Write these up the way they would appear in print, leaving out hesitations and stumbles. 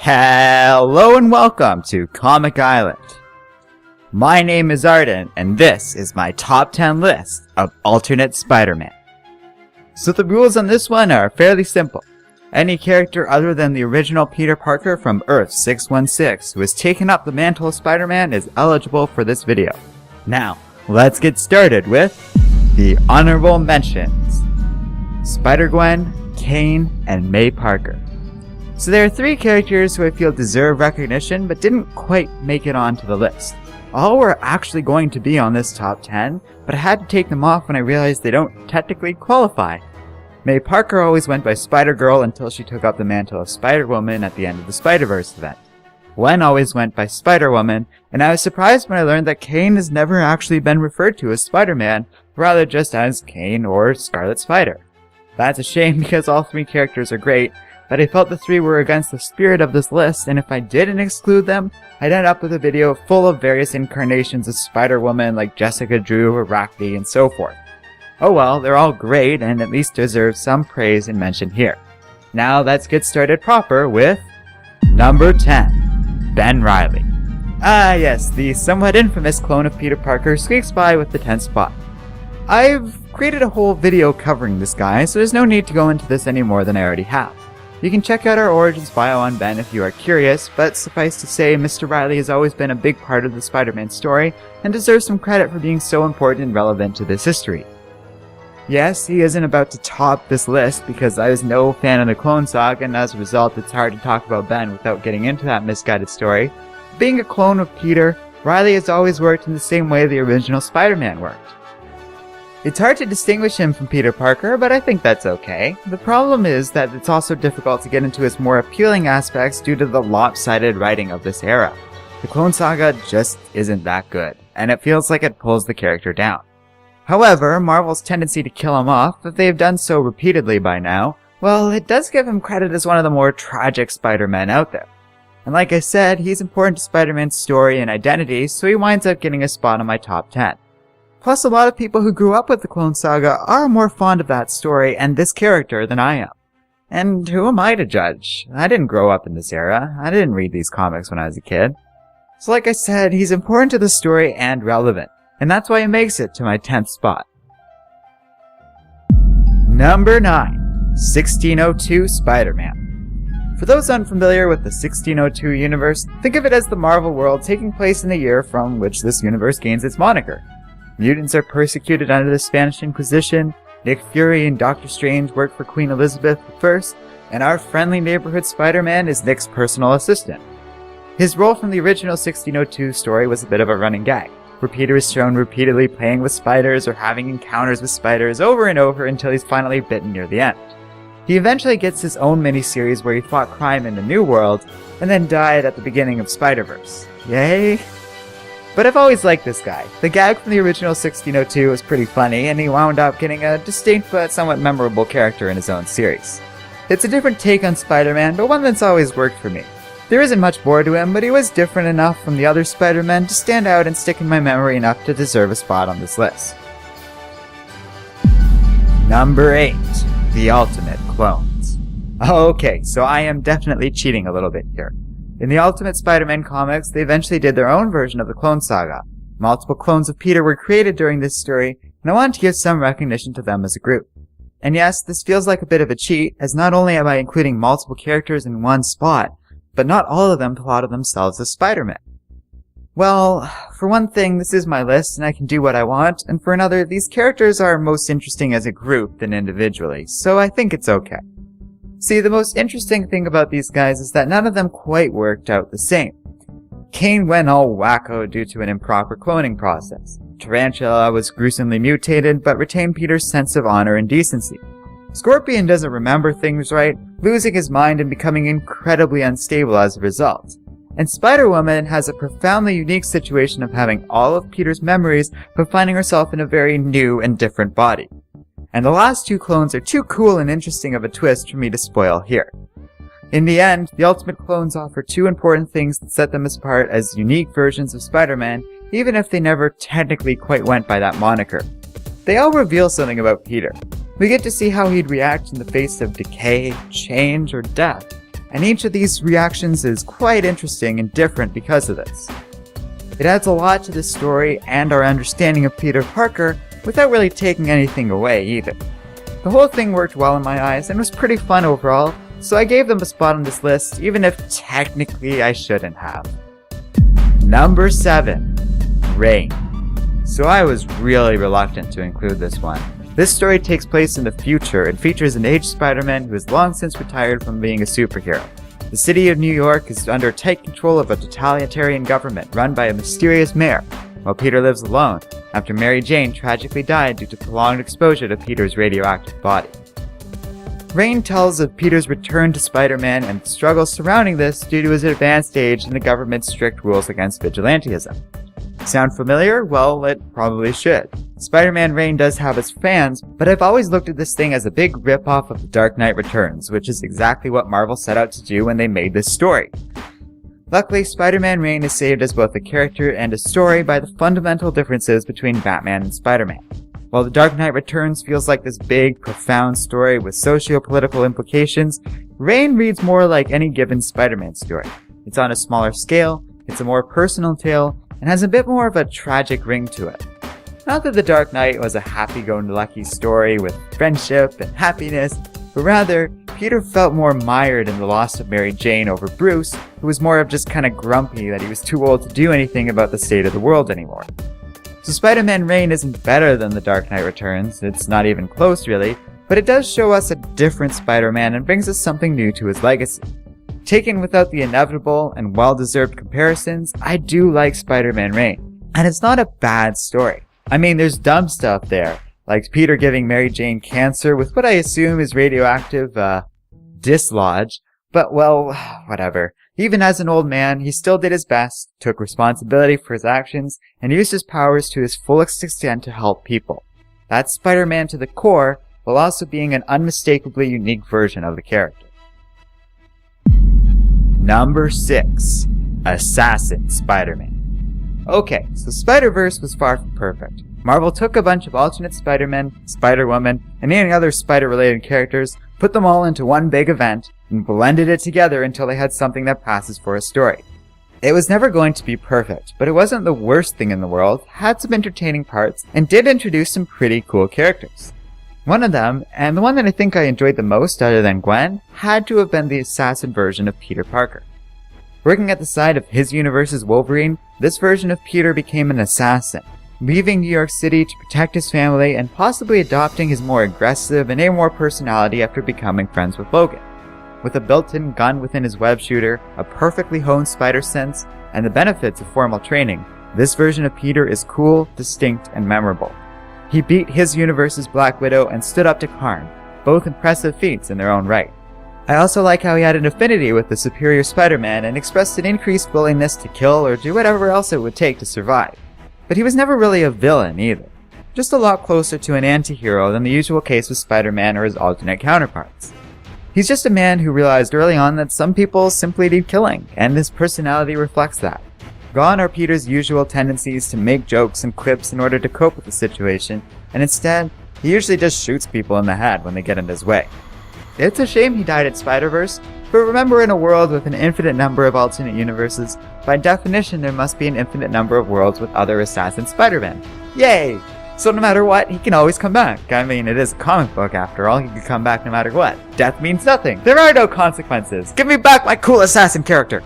Hello and welcome to Comic Island. My name is Arden, and this is my top 10 list of alternate Spider-Man. So the rules on this one are fairly simple. Any character other than the original Peter Parker from Earth 616 who has taken up the mantle of Spider-Man is eligible for this video. Now, let's get started with the honorable mentions. Spider-Gwen, Kaine, and May Parker. So there are three characters who I feel deserve recognition but didn't quite make it onto the list. All were actually going to be on this top 10, but I had to take them off when I realized they don't technically qualify. May Parker always went by Spider-Girl until she took up the mantle of Spider-Woman at the end of the Spider-Verse event. Gwen always went by Spider-Woman, and I was surprised when I learned that Kaine has never actually been referred to as Spider-Man, rather just as Kaine or Scarlet Spider. That's a shame because all three characters are great, but I felt the three were against the spirit of this list, and if I didn't exclude them, I'd end up with a video full of various incarnations of Spider-Woman like Jessica Drew, Arachne, and so forth. Oh well, they're all great and at least deserve some praise and mention here. Now let's get started proper with number 10, Ben Reilly. Ah yes, the somewhat infamous clone of Peter Parker squeaks by with the 10th spot. I've created a whole video covering this guy, so there's no need to go into this any more than I already have. You can check out our origins bio on Ben if you are curious, but suffice to say, Mr. Reilly has always been a big part of the Spider-Man story, and deserves some credit for being so important and relevant to this history. Yes, he isn't about to top this list because I was no fan of the Clone Saga, and as a result it's hard to talk about Ben without getting into that misguided story. Being a clone of Peter, Reilly has always worked in the same way the original Spider-Man worked. It's hard to distinguish him from Peter Parker, but I think that's okay. The problem is that it's also difficult to get into his more appealing aspects due to the lopsided writing of this era. The Clone Saga just isn't that good, and it feels like it pulls the character down. However, Marvel's tendency to kill him off, if they've done so repeatedly by now, well, it does give him credit as one of the more tragic Spider-Men out there. And like I said, he's important to Spider-Man's story and identity, so he winds up getting a spot on my top 10. Plus, a lot of people who grew up with the Clone Saga are more fond of that story and this character than I am. And who am I to judge? I didn't grow up in this era. I didn't read these comics when I was a kid. So like I said, he's important to the story and relevant. And that's why he makes it to my 10th spot. Number 9. 1602 Spider-Man. For those unfamiliar with the 1602 universe, think of it as the Marvel world taking place in the year from which this universe gains its moniker. Mutants are persecuted under the Spanish Inquisition, Nick Fury and Doctor Strange work for Queen Elizabeth I, and our friendly neighborhood Spider-Man is Nick's personal assistant. His role from the original 1602 story was a bit of a running gag, where Peter is shown repeatedly playing with spiders or having encounters with spiders over and over until he's finally bitten near the end. He eventually gets his own miniseries where he fought crime in the New World, and then died at the beginning of Spider-Verse. Yay! But I've always liked this guy. The gag from the original 1602 was pretty funny, and he wound up getting a distinct but somewhat memorable character in his own series. It's a different take on Spider-Man, but one that's always worked for me. There isn't much more to him, but he was different enough from the other Spider-Men to stand out and stick in my memory enough to deserve a spot on this list. Number 8. The Ultimate Clones. Okay, so I am definitely cheating a little bit here. In the Ultimate Spider-Man comics, they eventually did their own version of the Clone Saga. Multiple clones of Peter were created during this story, and I wanted to give some recognition to them as a group. And yes, this feels like a bit of a cheat, as not only am I including multiple characters in one spot, but not all of them thought of themselves as Spider-Man. Well, for one thing, this is my list, and I can do what I want, and for another, these characters are most interesting as a group than individually, so I think it's okay. See, the most interesting thing about these guys is that none of them quite worked out the same. Kaine went all wacko due to an improper cloning process. Tarantula was gruesomely mutated, but retained Peter's sense of honor and decency. Scorpion doesn't remember things right, losing his mind and becoming incredibly unstable as a result. And Spider-Woman has a profoundly unique situation of having all of Peter's memories, but finding herself in a very new and different body. And the last two clones are too cool and interesting of a twist for me to spoil here. In the end, the Ultimate Clones offer two important things that set them apart as unique versions of Spider-Man, even if they never technically quite went by that moniker. They all reveal something about Peter. We get to see how he'd react in the face of decay, change, or death, and each of these reactions is quite interesting and different because of this. It adds a lot to this story and our understanding of Peter Parker without really taking anything away either. The whole thing worked well in my eyes and was pretty fun overall, so I gave them a spot on this list even if technically I shouldn't have. Number 7. Reign. So I was really reluctant to include this one. This story takes place in the future and features an aged Spider-Man who has long since retired from being a superhero. The city of New York is under tight control of a totalitarian government run by a mysterious mayor, while Peter lives alone after Mary Jane tragically died due to prolonged exposure to Peter's radioactive body. Reign tells of Peter's return to Spider-Man and the struggles surrounding this due to his advanced age and the government's strict rules against vigilantism. Sound familiar? Well, it probably should. Spider-Man Reign does have its fans, but I've always looked at this thing as a big rip-off of The Dark Knight Returns, which is exactly what Marvel set out to do when they made this story. Luckily, Spider-Man Reign is saved as both a character and a story by the fundamental differences between Batman and Spider-Man. While The Dark Knight Returns feels like this big, profound story with socio-political implications, Reign reads more like any given Spider-Man story. It's on a smaller scale, it's a more personal tale, and has a bit more of a tragic ring to it. Not that The Dark Knight was a happy-go-lucky story with friendship and happiness, but rather, Peter felt more mired in the loss of Mary Jane over Bruce, who was more of just kinda grumpy that he was too old to do anything about the state of the world anymore. So Spider-Man Reign isn't better than The Dark Knight Returns, it's not even close really, but it does show us a different Spider-Man and brings us something new to his legacy. Taken without the inevitable and well-deserved comparisons, I do like Spider-Man Reign. And it's not a bad story. I mean, there's dumb stuff there, like Peter giving Mary Jane cancer with what I assume is radioactive, dislodge, but well, whatever. Even as an old man, he still did his best, took responsibility for his actions, and used his powers to his fullest extent to help people. That's Spider-Man to the core, while also being an unmistakably unique version of the character. Number 6. Assassin Spider-Man. Okay, so Spider-Verse was far from perfect. Marvel took a bunch of alternate Spider-Men, Spider-Woman, and any other Spider-related characters, put them all into one big event, and blended it together until they had something that passes for a story. It was never going to be perfect, but it wasn't the worst thing in the world, had some entertaining parts, and did introduce some pretty cool characters. One of them, and the one that I think I enjoyed the most other than Gwen, had to have been the assassin version of Peter Parker. Working at the side of his universe's Wolverine, this version of Peter became an assassin, leaving New York City to protect his family and possibly adopting his more aggressive and Namor personality after becoming friends with Logan. With a built-in gun within his web shooter, a perfectly honed spider sense, and the benefits of formal training, this version of Peter is cool, distinct, and memorable. He beat his universe's Black Widow and stood up to Kaine, both impressive feats in their own right. I also like how he had an affinity with the superior Spider-Man and expressed an increased willingness to kill or do whatever else it would take to survive. But he was never really a villain either, just a lot closer to an anti-hero than the usual case with Spider-Man or his alternate counterparts. He's just a man who realized early on that some people simply need killing, and his personality reflects that. Gone are Peter's usual tendencies to make jokes and quips in order to cope with the situation, and instead, he usually just shoots people in the head when they get in his way. It's a shame he died at Spider-Verse, but remember, in a world with an infinite number of alternate universes, by definition there must be an infinite number of worlds with other assassin Spider-Man. Yay! So no matter what, he can always come back. I mean, it is a comic book after all, he can come back no matter what. Death means nothing. There are no consequences. Give me back my cool assassin character!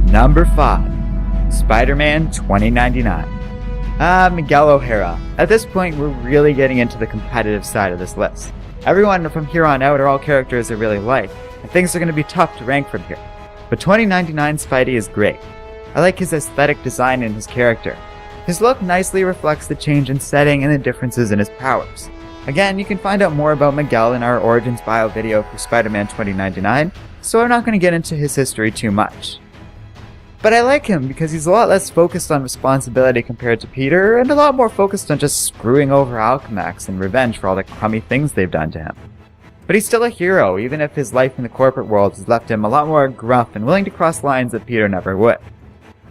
Number 5. Spider-Man 2099. Miguel O'Hara. At this point, we're really getting into the competitive side of this list. Everyone from here on out are all characters I really like, and things are going to be tough to rank from here. But 2099 Spidey is great. I like his aesthetic design and his character. His look nicely reflects the change in setting and the differences in his powers. Again, you can find out more about Miguel in our Origins bio video for Spider-Man 2099, so I'm not going to get into his history too much. But I like him because he's a lot less focused on responsibility compared to Peter, and a lot more focused on just screwing over Alchemax and revenge for all the crummy things they've done to him. But he's still a hero, even if his life in the corporate world has left him a lot more gruff and willing to cross lines that Peter never would.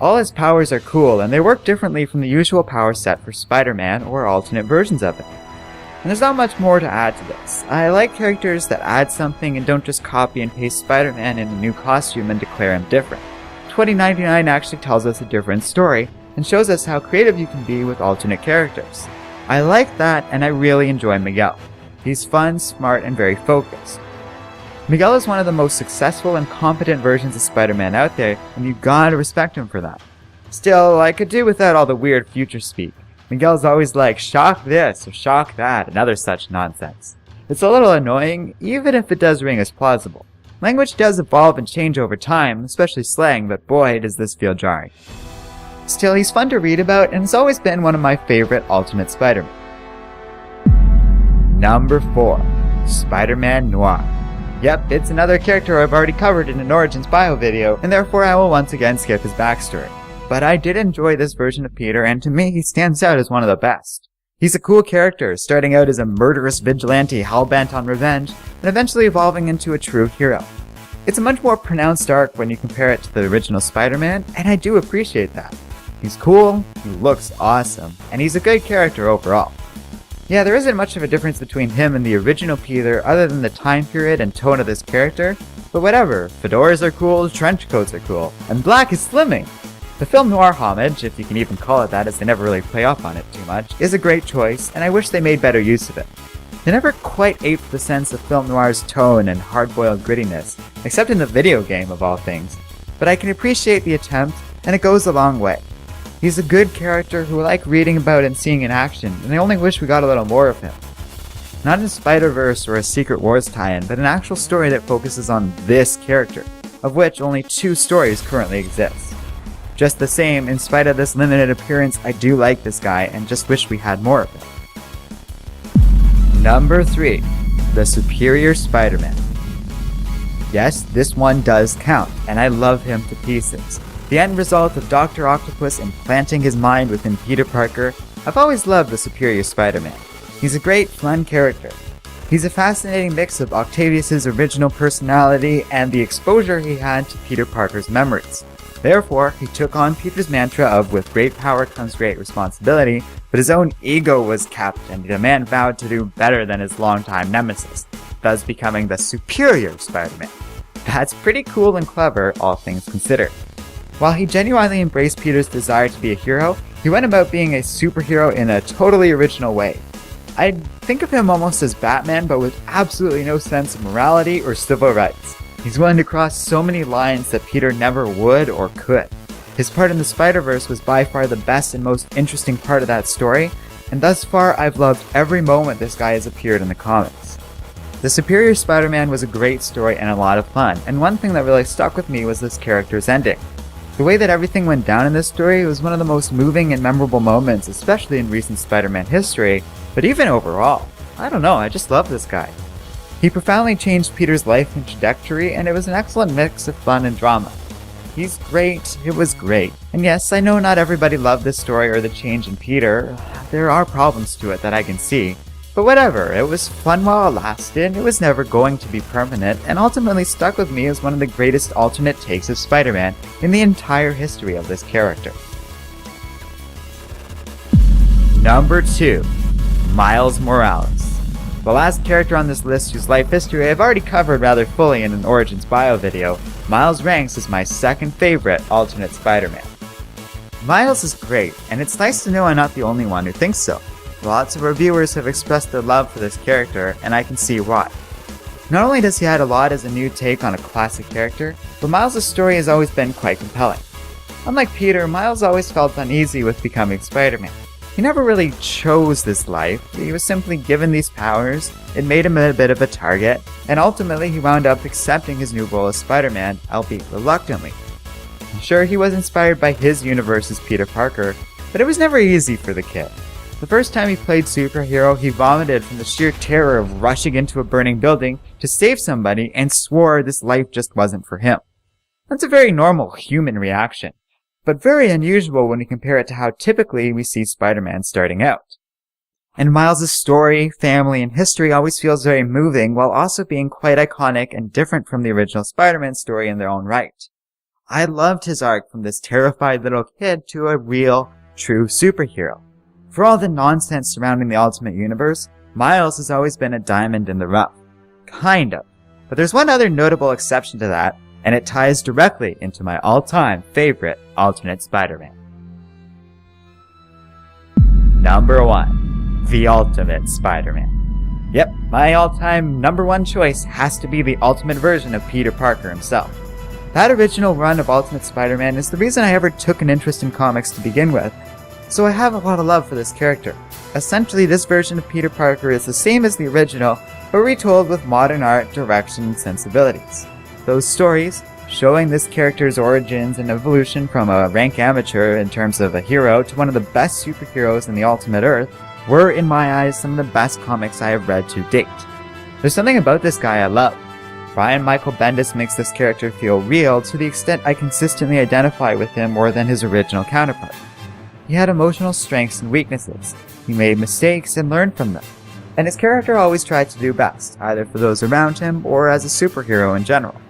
All his powers are cool, and they work differently from the usual power set for Spider-Man or alternate versions of it. And there's not much more to add to this. I like characters that add something and don't just copy and paste Spider-Man in a new costume and declare him different. 2099 actually tells us a different story and shows us how creative you can be with alternate characters. I like that, and I really enjoy Miguel. He's fun, smart, and very focused. Miguel is one of the most successful and competent versions of Spider-Man out there, and you gotta respect him for that. Still, I could do without all the weird future speak. Miguel's always like, shock this or shock that, and other such nonsense. It's a little annoying, even if it does ring as plausible. Language does evolve and change over time, especially slang, but boy does this feel jarring. Still, he's fun to read about, and has always been one of my favorite alternate Spider-Man. Number 4. Spider-Man Noir. Yep, it's another character I've already covered in an Origins bio video, and therefore I will once again skip his backstory. But I did enjoy this version of Peter, and to me he stands out as one of the best. He's a cool character, starting out as a murderous vigilante hell-bent on revenge, and eventually evolving into a true hero. It's a much more pronounced arc when you compare it to the original Spider-Man, and I do appreciate that. He's cool, he looks awesome, and he's a good character overall. Yeah, there isn't much of a difference between him and the original Peter other than the time period and tone of this character, but whatever, fedoras are cool, trench coats are cool, and black is slimming! The film Noir homage, if you can even call it that as they never really play up on it too much, is a great choice, and I wish they made better use of it. They never quite aped the sense of film noir's tone and hard-boiled grittiness, except in the video game of all things, but I can appreciate the attempt, and it goes a long way. He's a good character who I like reading about and seeing in action, and I only wish we got a little more of him. Not in Spider-Verse or a Secret Wars tie-in, but an actual story that focuses on this character, of which only 2 stories currently exist. Just the same, in spite of this limited appearance, I do like this guy and just wish we had more of him. Number 3. The Superior Spider-Man. Yes, this one does count, and I love him to pieces. The end result of Dr. Octopus implanting his mind within Peter Parker, I've always loved the Superior Spider-Man. He's a great, fun character. He's a fascinating mix of Octavius's original personality and the exposure he had to Peter Parker's memories. Therefore, he took on Peter's mantra of with great power comes great responsibility, but his own ego was kept and the man vowed to do better than his longtime nemesis, thus becoming the Superior Spider-Man. That's pretty cool and clever, all things considered. While he genuinely embraced Peter's desire to be a hero, he went about being a superhero in a totally original way. I think of him almost as Batman, but with absolutely no sense of morality or civil rights. He's willing to cross so many lines that Peter never would or could. His part in the Spider-Verse was by far the best and most interesting part of that story, and thus far I've loved every moment this guy has appeared in the comics. The Superior Spider-Man was a great story and a lot of fun, and one thing that really stuck with me was this character's ending. The way that everything went down in this story was one of the most moving and memorable moments, especially in recent Spider-Man history, but even overall. I don't know, I just love this guy. He profoundly changed Peter's life and trajectory, and it was an excellent mix of fun and drama. He's great, it was great. And yes, I know not everybody loved this story or the change in Peter. There are problems to it that I can see. But whatever, it was fun while it lasted, it was never going to be permanent, and ultimately stuck with me as one of the greatest alternate takes of Spider-Man in the entire history of this character. Number 2. Miles Morales. The last character on this list whose life history I've already covered rather fully in an Origins bio video, Miles ranks as my second favorite alternate Spider-Man. Miles is great, and it's nice to know I'm not the only one who thinks so. Lots of reviewers have expressed their love for this character, and I can see why. Not only does he add a lot as a new take on a classic character, but Miles' story has always been quite compelling. Unlike Peter, Miles always felt uneasy with becoming Spider-Man. He never really chose this life, he was simply given these powers, it made him a bit of a target, and ultimately he wound up accepting his new role as Spider-Man, albeit reluctantly. Sure, he was inspired by his universe's Peter Parker, but it was never easy for the kid. The first time he played superhero, he vomited from the sheer terror of rushing into a burning building to save somebody and swore this life just wasn't for him. That's a very normal human reaction, but very unusual when we compare it to how typically we see Spider-Man starting out. And Miles' story, family, and history always feels very moving while also being quite iconic and different from the original Spider-Man story in their own right. I loved his arc from this terrified little kid to a real, true superhero. For all the nonsense surrounding the Ultimate Universe, Miles has always been a diamond in the rough. Kind of. But there's one other notable exception to that, and it ties directly into my all-time favorite alternate Spider-Man. Number 1. The Ultimate Spider-Man. Yep, my all-time number 1 choice has to be the ultimate version of Peter Parker himself. That original run of Ultimate Spider-Man is the reason I ever took an interest in comics to begin with, so I have a lot of love for this character. Essentially, this version of Peter Parker is the same as the original, but retold with modern art, direction, and sensibilities. Those stories, showing this character's origins and evolution from a rank amateur in terms of a hero to one of the best superheroes in the Ultimate Earth, were, in my eyes, some of the best comics I have read to date. There's something about this guy I love. Brian Michael Bendis makes this character feel real to the extent I consistently identify with him more than his original counterpart. He had emotional strengths and weaknesses. He made mistakes and learned from them. And his character always tried to do best, either for those around him or as a superhero in general.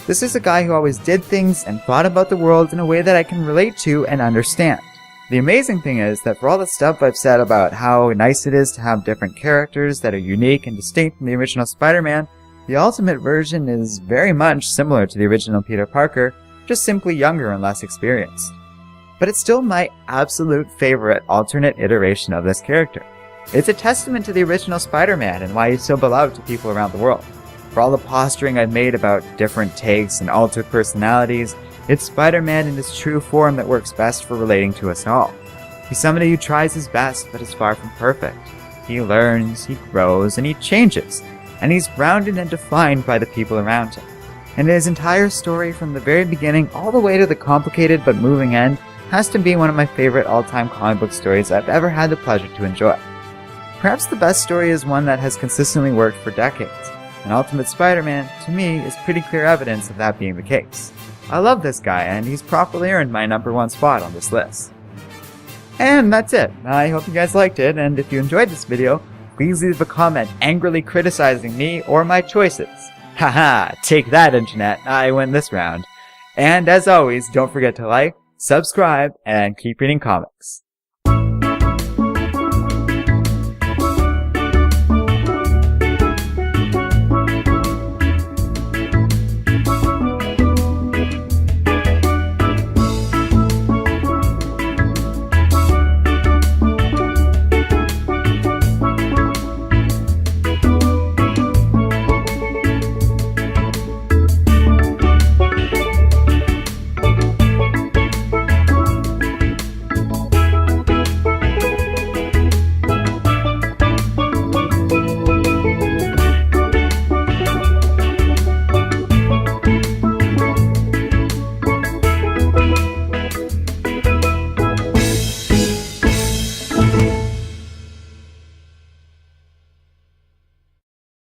This is a guy who always did things and thought about the world in a way that I can relate to and understand. The amazing thing is that for all the stuff I've said about how nice it is to have different characters that are unique and distinct from the original Spider-Man, the Ultimate version is very much similar to the original Peter Parker, just simply younger and less experienced. But it's still my absolute favorite alternate iteration of this character. It's a testament to the original Spider-Man and why he's so beloved to people around the world. For all the posturing I've made about different takes and altered personalities, it's Spider-Man in his true form that works best for relating to us all. He's somebody who tries his best but is far from perfect. He learns, he grows, and he changes. And he's grounded and defined by the people around him. And his entire story from the very beginning all the way to the complicated but moving end has to be one of my favorite all-time comic book stories I've ever had the pleasure to enjoy. Perhaps the best story is one that has consistently worked for decades, and Ultimate Spider-Man, to me, is pretty clear evidence of that being the case. I love this guy, and he's properly earned my number 1 spot on this list. And that's it. I hope you guys liked it, and if you enjoyed this video, please leave a comment angrily criticizing me or my choices. Haha, take that internet, I win this round. And as always, don't forget to like, subscribe, and keep reading comics.